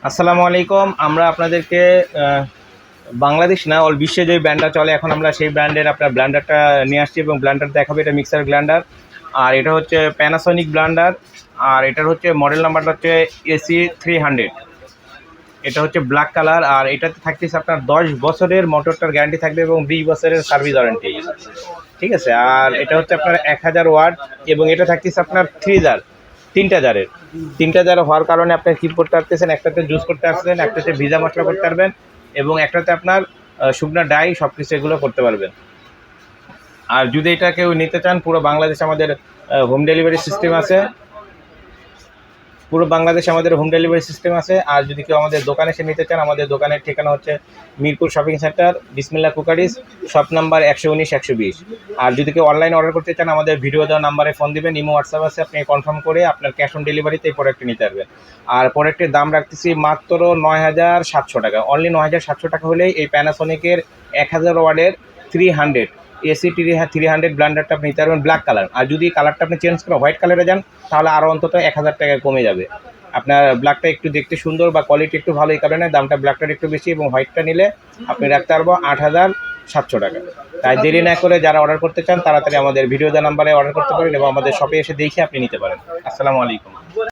আসসালামু আলাইকুম। আমরা আপনাদেরকে বাংলাদেশ না অল বিশ্বে যে ব্র্যান্ডটা চলে এখন আমরা সেই ব্র্যান্ডের আপনার ব্লেন্ডারটা নিয়ে আসছি এবং ব্লেন্ডার দেখাবো। এটা মিক্সার ব্লেন্ডার, আর এটা হচ্ছে প্যানাসোনিক ব্লেন্ডার, আর এটার হচ্ছে মডেল নাম্বারটা হচ্ছে AC300। এটা হচ্ছে ব্ল্যাক কালার, আর এটাতে থাকতেছে আপনার 10 বছরের মোটরটার গ্যারান্টি থাকবে এবং 20 বছরের সার্ভিস ওয়ারেন্টি। ঠিক আছে, আর এটা হচ্ছে আপনার 1000 ওয়াট এবং এটা থাকতেছে আপনার 3 জার, তিনটা জার হওয়ার কারণে আপনি কি করতে পারতেছেন, একটাতে জুস করতে পারছেন, একটাতে ভিজা মশলা করতে পারবেন এবং একটাতে আপনার শুকনা ডাই সব কিছু এগুলো করতে পারবেন। আর যদি এটা কেউ নিতে চান, পুরো বাংলাদেশে আমাদের হোম ডেলিভারি সিস্টেম আছে। আর যদি কেউ আমাদের দোকানে এসে নিতে চান, আমাদের দোকানের ঠিকানা হচ্ছে মিরপুর শপিং সেন্টার, বিসমিল্লাহ কুকারিজ, শপ নাম্বার 119-120। আর যদি কেউ অনলাইনে অর্ডার করতে চান, আমাদের ভিডিও দেওয়া নাম্বারে ফোন দিবেন, ইমো হোয়াটসঅ্যাপ আছে, আপনি কনফার্ম করে আপনার ক্যাশ অন ডেলিভারিতে এই প্রোডাক্টটি নিতে পারবেন। আর প্রোডাক্টের দাম রাখতেছি মাত্র 9700 টাকা। অনলি 9700 টাকা হলেই এই প্যানাসোনিকের 1000 ওয়াটের 300 AC300 ব্লেন্ডারটা আপনি নিতে পারবেন ব্ল্যাক কালার। আর যদি কালারটা আপনি চেঞ্জ করে হোয়াইট কালারে যান, তাহলে আরও অন্তত 1000 টাকা কমে যাবে। আপনার ব্ল্যাকটা একটু দেখতে সুন্দর বা কোয়ালিটি একটু ভালো, এই কারণে দামটা ব্ল্যাকটার একটু বেশি, এবং হোয়াইটটা নিলে আপনি রাখতে পারবো 8700 টাকা। তাই দেরি না করে যারা অর্ডার করতে চান তাড়াতাড়ি আমাদের ভিডিও দেওয়া নাম্বারে অর্ডার করতে পারেন এবং আমাদের শপে এসে দেখে আপনি নিতে পারেন। আসসালামু আলাইকুম।